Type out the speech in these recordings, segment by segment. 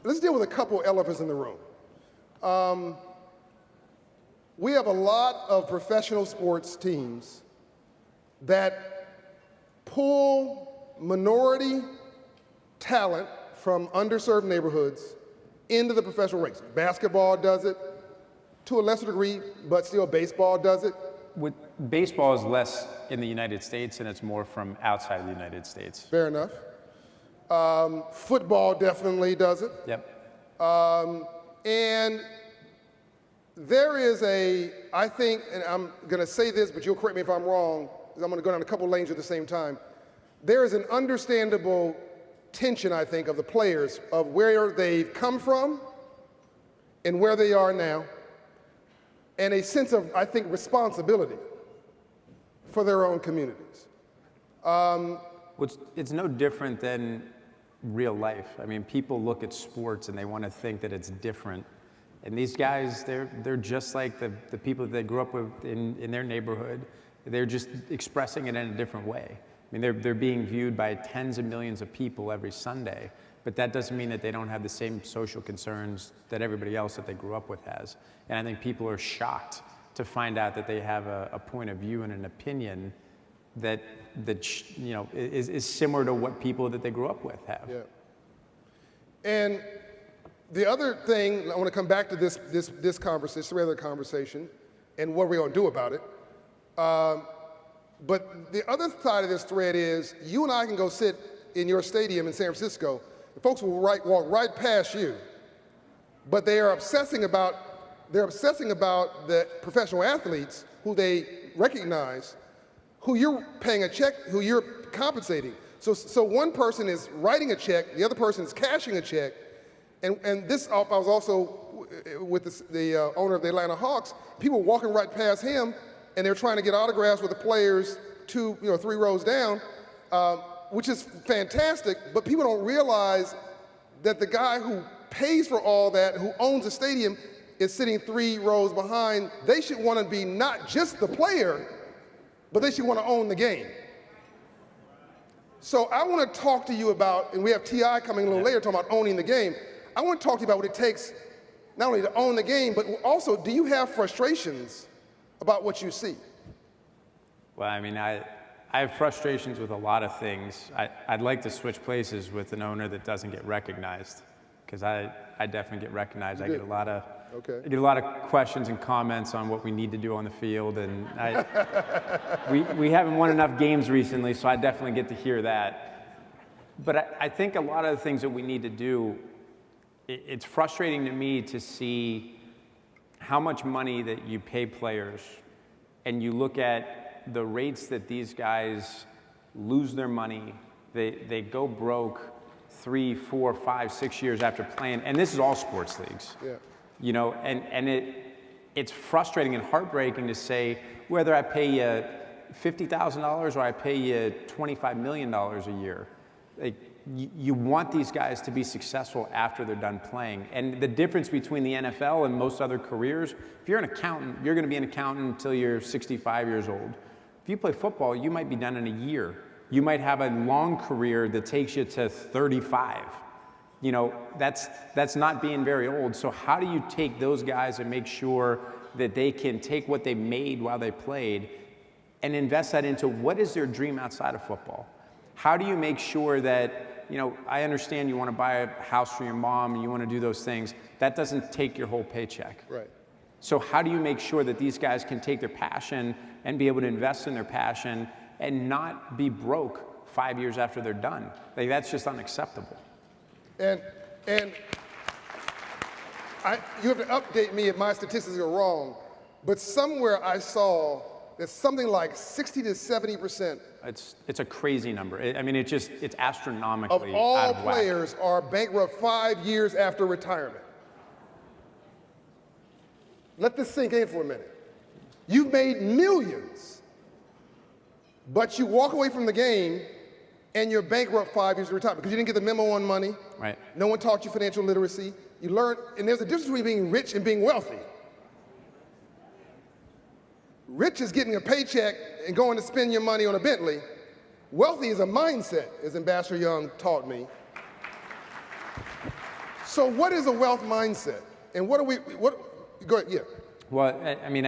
let's deal with a couple elephants in the room. We have a lot of professional sports teams that pull minority talent from underserved neighborhoods into the professional ranks. Basketball does it to a lesser degree, but still baseball does it. Baseball is less in the United States and it's more from outside of the United States. Fair enough. Football definitely does it. Yep. And there is I think, and I'm going to say this, but you'll correct me if I'm wrong, because I'm going to go down a couple lanes at the same time. There is an understandable tension, I think, of the players of where they've come from and where they are now, and a sense of, I think, responsibility for their own communities. It's no different than real life. I mean, people look at sports and they want to think that it's different. And these guys, they're just like the people that they grew up with in their neighborhood. They're just expressing it in a different way. I mean, they're being viewed by tens of millions of people every Sunday, but that doesn't mean that they don't have the same social concerns that everybody else that they grew up with has. And I think people are shocked to find out that they have a point of view and an opinion that you know is similar to what people that they grew up with have. Yeah. And the other thing, I want to come back to this conversation, regular conversation, and what we're going to do about it. But the other side of this thread is you and I can go sit in your stadium in San Francisco, and folks will walk right past you, but they are obsessing about the professional athletes who they recognize, who you're paying a check, who you're compensating. So one person is writing a check, the other person is cashing a check, and this, I was also with the owner of the Atlanta Hawks, people walking right past him, and they're trying to get autographs with the players 3 rows down, which is fantastic, but people don't realize that the guy who pays for all that, who owns the stadium, is sitting 3 rows behind. They should want to be not just the player, but they should want to own the game. So I want to talk to you about, and we have T.I. coming a little later talking about owning the game. I want to talk to you about what it takes not only to own the game, but also, do you have frustrations about what you see? Well, I mean, I have frustrations with a lot of things. I'd like to switch places with an owner that doesn't get recognized, because I definitely get recognized. I get a lot of questions and comments on what we need to do on the field, and we haven't won enough games recently, so I definitely get to hear that. But I think a lot of the things that we need to do, it's frustrating to me to see how much money that you pay players, and you look at the rates that these guys lose their money. They go broke 3, 4, 5, 6 years after playing, and this is all sports leagues. Yeah. You know, and it's frustrating and heartbreaking to say whether I pay you $50,000 or I pay you $25 million a year. Like, you want these guys to be successful after they're done playing. And the difference between the NFL and most other careers, if you're an accountant, you're going to be an accountant until you're 65 years old. If you play football, you might be done in a year. You might have a long career that takes you to 35. You know, that's not being very old. So how do you take those guys and make sure that they can take what they made while they played and invest that into what is their dream outside of football? How do you make sure that, you know, I understand you want to buy a house for your mom and you want to do those things. That doesn't take your whole paycheck. Right. So how do you make sure that these guys can take their passion and be able to invest in their passion and not be broke 5 years after they're done? Like, that's just unacceptable. And you have to update me if my statistics are wrong, but somewhere I saw that something like 60 to 70% it's a crazy number. I mean, it's astronomically of all out of whack. players are bankrupt 5 years after retirement. Let this sink in for a minute. You've made millions, but you walk away from the game and you're bankrupt 5 years of retirement because you didn't get the memo on money. Right. No one taught you financial literacy. You learned, and there's a difference between being rich and being wealthy. Rich is getting a paycheck and going to spend your money on a Bentley. Wealthy is a mindset, as Ambassador Young taught me. So what is a wealth mindset? And what go ahead, yeah. Well, I mean,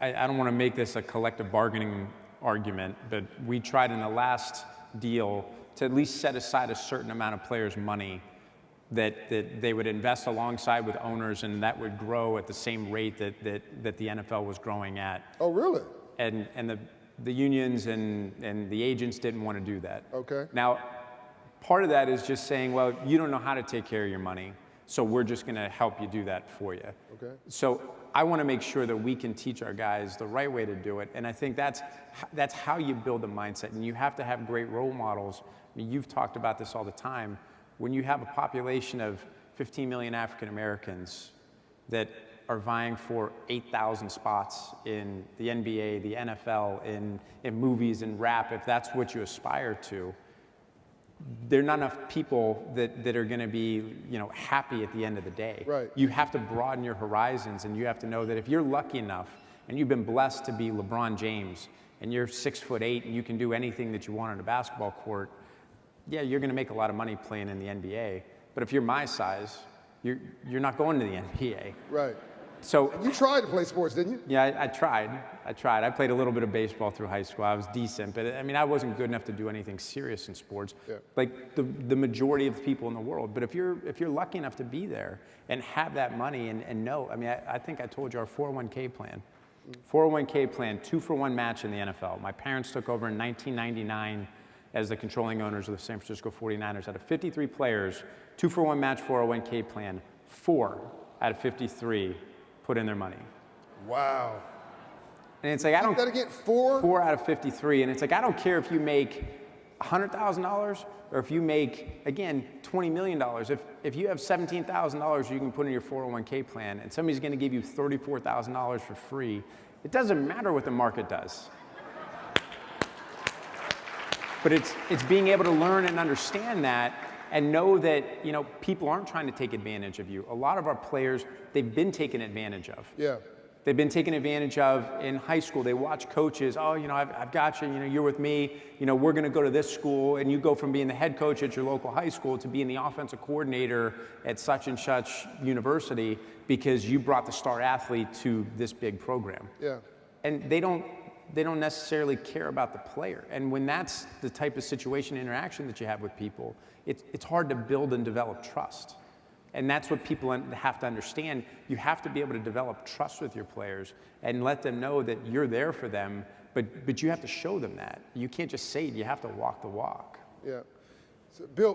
I don't want to make this a collective bargaining argument, but we tried in the last deal to at least set aside a certain amount of players' money that they would invest alongside with owners, and that would grow at the same rate that the NFL was growing at. Oh, really? And the unions and the agents didn't want to do that. Okay. Now, part of that is just saying, well, you don't know how to take care of your money, so we're just going to help you do that for you. Okay. So I want to make sure that we can teach our guys the right way to do it, and I think that's how you build a mindset, and you have to have great role models. I mean, you've talked about this all the time. When you have a population of 15 million African Americans that are vying for 8,000 spots in the NBA, the NFL, in movies and rap, if that's what you aspire to, there are not enough people that are going to be, happy at the end of the day. Right. You have to broaden your horizons, and you have to know that if you're lucky enough and you've been blessed to be LeBron James and you're 6'8" and you can do anything that you want on a basketball court, yeah, you're going to make a lot of money playing in the NBA. But if you're my size, you're not going to the NBA. Right. So you tried to play sports, didn't you? yeah, I tried. I played a little bit of baseball through high school. I was decent, but I mean, I wasn't good enough to do anything serious in sports, like the majority of the people in the world. But if you're lucky enough to be there and have that money and know, I mean, I think I told you our 401k plan. 401k plan, 2-for-1 match in the NFL. My parents took over in 1999 as the controlling owners of the San Francisco 49ers. Out of 53 players, 2-for-1 match 401k plan, 4 out of 53 put in their money. Wow. And it's like, I don't. That again, 4? 4 out of 53. And it's like, I don't care if you make $100,000 or if you make, again, $20 million. If you have $17,000 you can put in your 401k plan and somebody's going to give you $34,000 for free, it doesn't matter what the market does. But it's being able to learn and understand that and know that, people aren't trying to take advantage of you. A lot of our players, they've been taken advantage of. Yeah. They've been taken advantage of in high school. They watch coaches, I've got you, you're with me, we're going to go to this school, and you go from being the head coach at your local high school to being the offensive coordinator at such and such university because you brought the star athlete to this big program. Yeah. And they don't necessarily care about the player. And when that's the type of situation interaction that you have with people, it's hard to build and develop trust. And that's what people have to understand. You have to be able to develop trust with your players and let them know that you're there for them, but you have to show them that. You can't just say it, you have to walk the walk. Yeah. So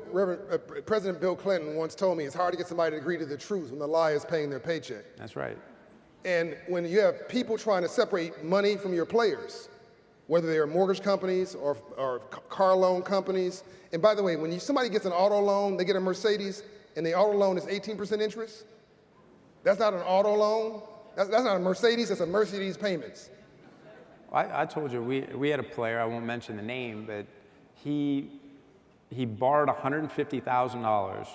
President Bill Clinton once told me it's hard to get somebody to agree to the truth when the lie is paying their paycheck. That's right. And when you have people trying to separate money from your players, whether they're mortgage companies or car loan companies, and by the way, when somebody gets an auto loan, they get a Mercedes, and the auto loan is 18% interest, that's not an auto loan. That's not a Mercedes, that's a Mercedes payments. I told you, we had a player, I won't mention the name, but he borrowed $150,000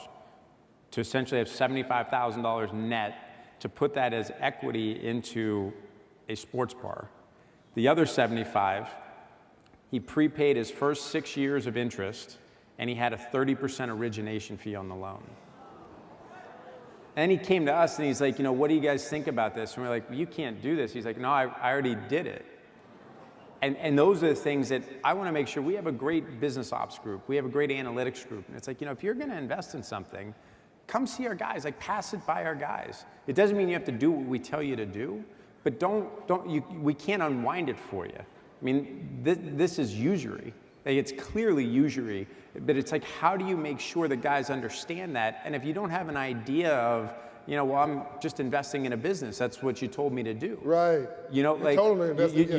to essentially have $75,000 net to put that as equity into a sports bar. The other 75, he prepaid his first 6 years of interest, and he had a 30% origination fee on the loan. And he came to us and he's like, what do you guys think about this? And we're like, well, you can't do this. He's like, no, I already did it. And those are the things that I want to make sure we have a great business ops group. We have a great analytics group. And it's like, if you're going to invest in something, come see our guys, pass it by our guys. It doesn't mean you have to do what we tell you to do, but we can't unwind it for you. I mean, this is usury. It's clearly usury, but it's like, how do you make sure that guys understand that? And if you don't have an idea of, well, I'm just investing in a business, that's what you told me to do. Right. You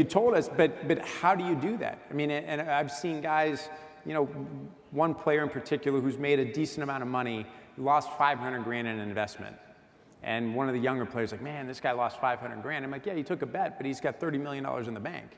told us, but how do you do that? I mean, and I've seen guys, one player in particular who's made a decent amount of money, lost $500,000 in an investment. And one of the younger players like, man, this guy lost $500,000. I'm like, yeah, he took a bet, but he's got $30 million in the bank.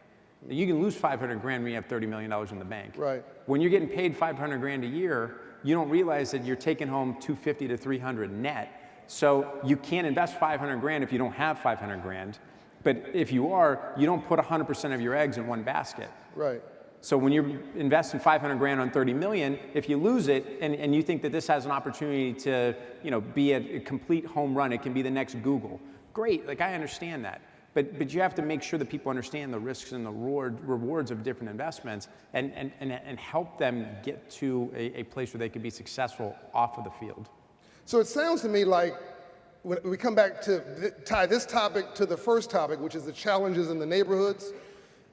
You can lose $500,000 when you have $30 million in the bank. Right. When you're getting paid $500,000 a year, you don't realize that you're taking home $250 to $300 net. So you can't invest $500,000 if you don't have $500,000. But if you are, you don't put 100% of your eggs in one basket. Right. So when you're investing 500 grand on 30 million, if you lose it and you think that this has an opportunity to, be a complete home run, it can be the next Google. Great, like I understand that. But you have to make sure that people understand the risks and the rewards of different investments and help them get to a place where they can be successful off of the field. So it sounds to me like when we come back to tie this topic to the first topic, which is the challenges in the neighborhoods,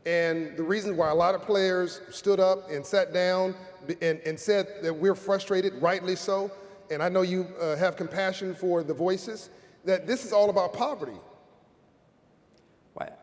and the reason why a lot of players stood up and sat down and said that we're frustrated, rightly so, and I know you have compassion for the voices, that this is all about poverty.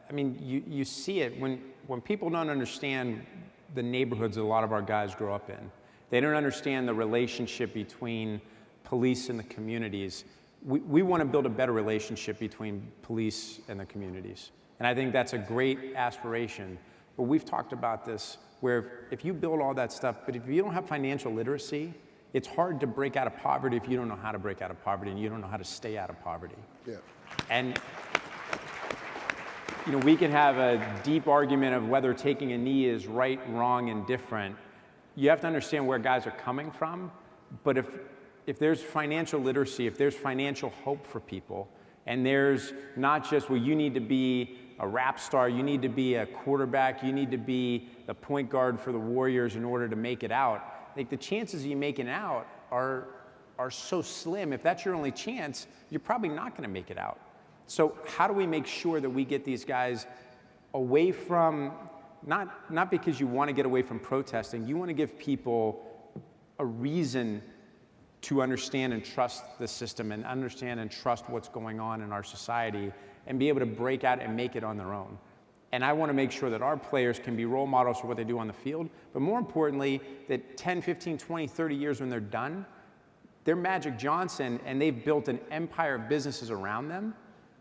I mean, you see it when people don't understand the neighborhoods that a lot of our guys grow up in. They don't understand the relationship between police and the communities. We want to build a better relationship between police and the communities. And I think that's a great aspiration. But we've talked about this, where if you build all that stuff, but if you don't have financial literacy, it's hard to break out of poverty if you don't know how to break out of poverty and you don't know how to stay out of poverty. Yeah. And we can have a deep argument of whether taking a knee is right, wrong, and different. You have to understand where guys are coming from. But if there's financial literacy, if there's financial hope for people, and there's not just, well, you need to be a rap star, you need to be a quarterback, you need to be the point guard for the Warriors in order to make it out, like the chances of you making it out are so slim. If that's your only chance, you're probably not going to make it out. So how do we make sure that we get these guys away from, not because you want to get away from protesting, you want to give people a reason to understand and trust the system and understand and trust what's going on in our society and be able to break out and make it on their own. And I want to make sure that our players can be role models for what they do on the field, but more importantly, that 10, 15, 20, 30 years when they're done, they're Magic Johnson and they've built an empire of businesses around them,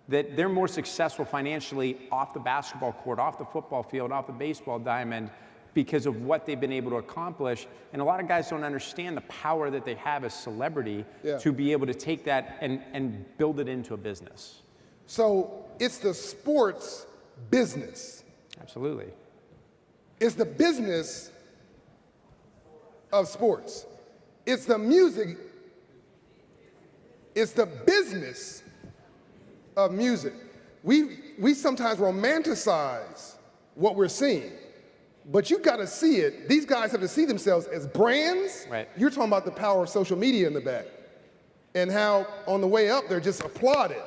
that they're more successful financially off the basketball court, off the football field, off the baseball diamond, because of what they've been able to accomplish. And a lot of guys don't understand the power that they have as celebrity to be able to take that and build it into a business. So it's the sports business. Absolutely. It's the business of sports. It's the music. It's the business of music. We sometimes romanticize what we're seeing, but you've got to see it. These guys have to see themselves as brands. Right. You're talking about the power of social media in the back and how on the way up they're just applauded.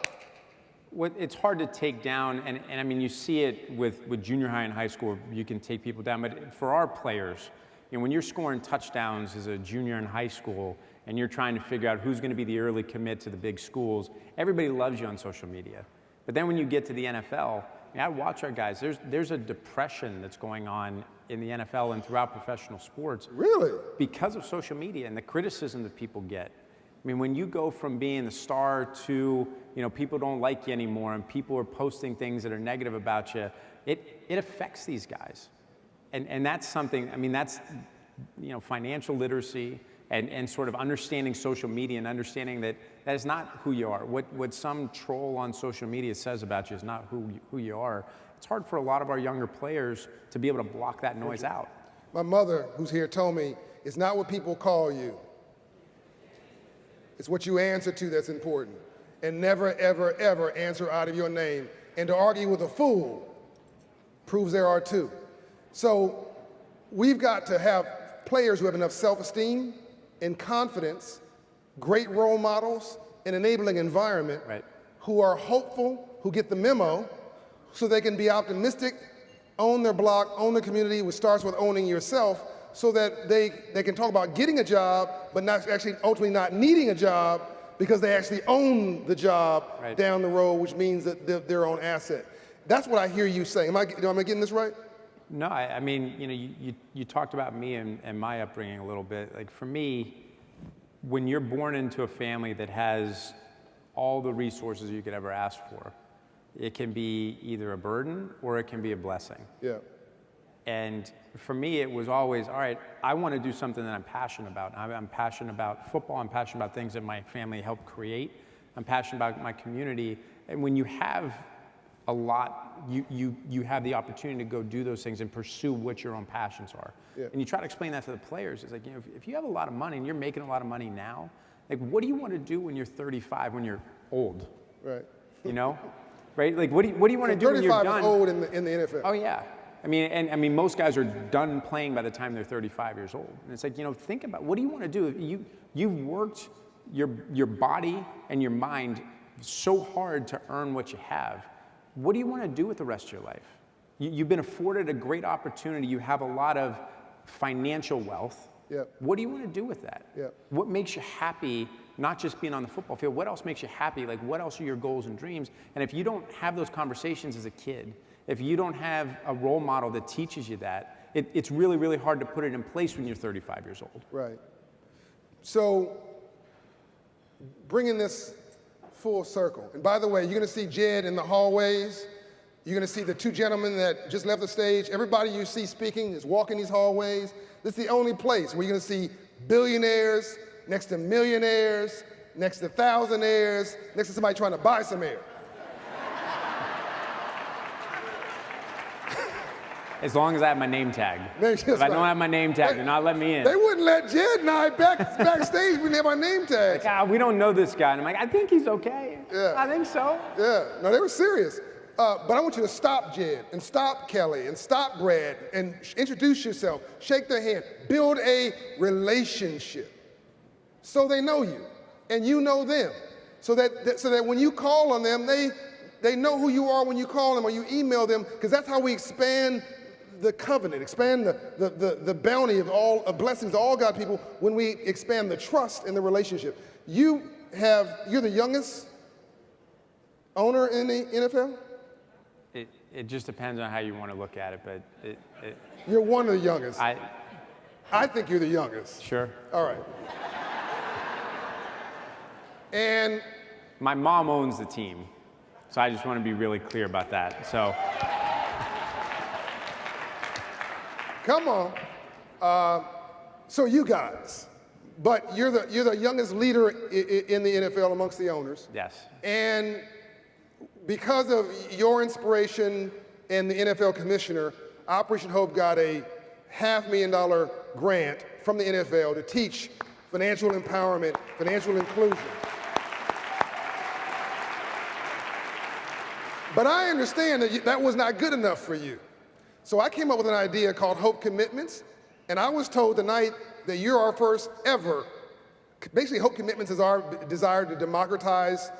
It's hard to take down, and I mean, you see it with junior high and high school, you can take people down, but for our players, when you're scoring touchdowns as a junior in high school and you're trying to figure out who's going to be the early commit to the big schools, everybody loves you on social media. But then when you get to the NFL, I watch our guys, there's a depression that's going on in the NFL and throughout professional sports. Really? Because of social media and the criticism that people get. I mean, when you go from being the star to, people don't like you anymore and people are posting things that are negative about you, it affects these guys. And that's something, I mean, that's, financial literacy and sort of understanding social media and understanding that is not who you are. What some troll on social media says about you is not who you are. It's hard for a lot of our younger players to be able to block that noise out. My mother, who's here, told me, it's not what people call you. It's what you answer to that's important. And never, ever, ever answer out of your name. And to argue with a fool proves there are two. So we've got to have players who have enough self-esteem and confidence, great role models, an enabling environment, who are hopeful, who get the memo, so they can be optimistic, own their block, own their community, which starts with owning yourself, so that they can talk about getting a job, but not actually ultimately not needing a job because they actually own the job down the road, which means that they're their own asset. That's what I hear you saying. Am I getting this right? No, I mean, you talked about me and my upbringing a little bit. Like for me, when you're born into a family that has all the resources you could ever ask for, it can be either a burden or it can be a blessing. Yeah. And for me, it was always, all right, I want to do something that I'm passionate about. I'm passionate about football. I'm passionate about things that my family helped create. I'm passionate about my community. And when you have a lot, you have the opportunity to go do those things and pursue what your own passions are. Yeah. And you try to explain that to the players. It's like, you know, if you have a lot of money and you're making a lot of money now, like, what do you want to do when you're 35, when you're old? Right. You know, right? Like, what do you want to do when you're 35 done? is old in the NFL. Oh yeah. I mean, most guys are done playing by the time they're 35 years old. And it's like, you know, think about, what do you want to do? You've worked your body and your mind so hard to earn what you have. What do you want to do with the rest of your life? You've been afforded a great opportunity. You have a lot of financial wealth. Yep. What do you want to do with that? Yep. What makes you happy, not just being on the football field? What else makes you happy? Like, what else are your goals and dreams? And if you don't have those conversations as a kid, if you don't have a role model that teaches you that, it's really, really hard to put it in place when you're 35 years old. Right. So, bringing this full circle. And by the way, you're going to see Jed in the hallways. You're going to see the two gentlemen that just left the stage. Everybody you see speaking is walking these hallways. This is the only place where you're going to see billionaires next to millionaires, next to thousandaires, next to somebody trying to buy some air. As long as I have my name tag. That's If I don't right. have my name tag, they're not letting me in. They wouldn't let Jed and I backstage. We didn't have our name tags. We don't know this guy. And I'm like, I think he's okay. Yeah. I think so. Yeah, no, they were serious. But I want you to stop Jed and stop Kelly and stop Brad and introduce yourself, shake their hand, build a relationship so they know you and you know them. So that when you call on them, they know who you are when you call them or you email them, because that's how we expand the covenant, expand the bounty of blessings to all God people when we expand the trust in the relationship. You're the youngest owner in the NFL? It just depends on how you want to look at it, but You're one of the youngest. I think you're the youngest. sure. All right. And My mom owns the team, so I just want to be really clear about that. So come on. So you guys, but you're the youngest leader in the NFL amongst the owners. yes, And because of your inspiration and the NFL commissioner, Operation Hope got a $500,000 grant from the NFL to teach financial empowerment, financial inclusion. But I understand that that was not good enough for you. So I came up with an idea called Hope Commitments, and I was told tonight that you're our first ever. Basically, Hope Commitments is our desire to democratize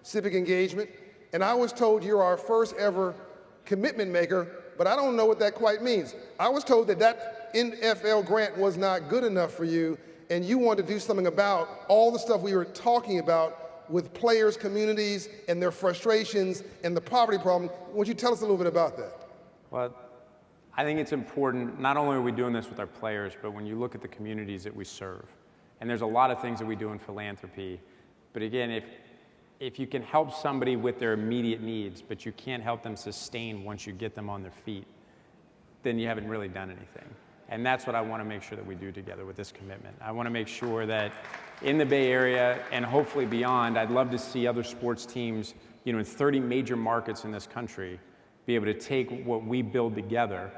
civic engagement, and I was told you're our first ever commitment maker, but I don't know what that quite means. I was told that NFL grant was not good enough for you, and you wanted to do something about all the stuff we were talking about with players, communities, and their frustrations and the poverty problem. Would you tell us a little bit about that? well, I think it's important. Not only are we doing this with our players, but when you look at the communities that we serve, and there's a lot of things that we do in philanthropy. But again, if you can help somebody with their immediate needs, but you can't help them sustain once you get them on their feet, then you haven't really done anything. And that's what I want to make sure that we do together with this commitment. I want to make sure that in the Bay Area and hopefully beyond, I'd love to see other sports teams, in 30 major markets in this country, be able to take what we build together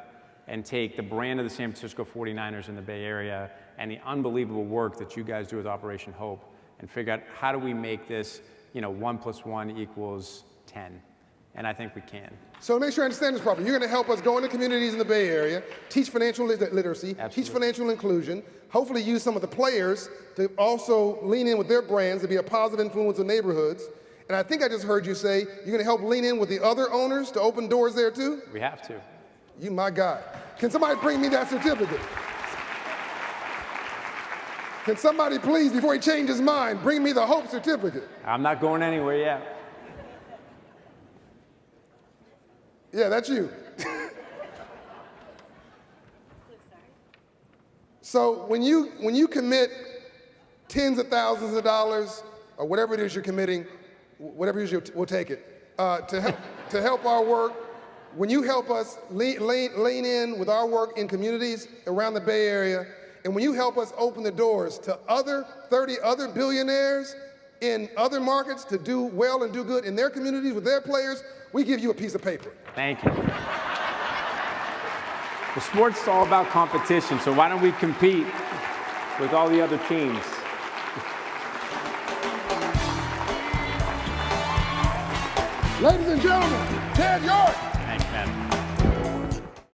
and take the brand of the San Francisco 49ers in the Bay Area and the unbelievable work that you guys do with Operation Hope and figure out how do we make this, 1 + 1 = 10. And I think we can. So to make sure I understand this properly, you're going to help us go into communities in the Bay Area, teach financial literacy, teach Absolutely. financial inclusion, hopefully use some of the players to also lean in with their brands to be a positive influence in neighborhoods. And I think I just heard you say you're going to help lean in with the other owners to open doors there too? We have to. You my guy. Can somebody bring me that certificate? Can somebody please, before he changes his mind, bring me the Hope certificate? I'm not going anywhere yet. Yeah, that's you. So when you commit tens of thousands of dollars or whatever it is you're committing, whatever it is, we'll take it, to help our work, when you help us lean in with our work in communities around the Bay Area, and when you help us open the doors to 30 other billionaires in other markets to do well and do good in their communities with their players, we give you a piece of paper. Thank you. Well, sports is all about competition, so why don't we compete with all the other teams? Ladies and gentlemen, Ted York. Thanks, man.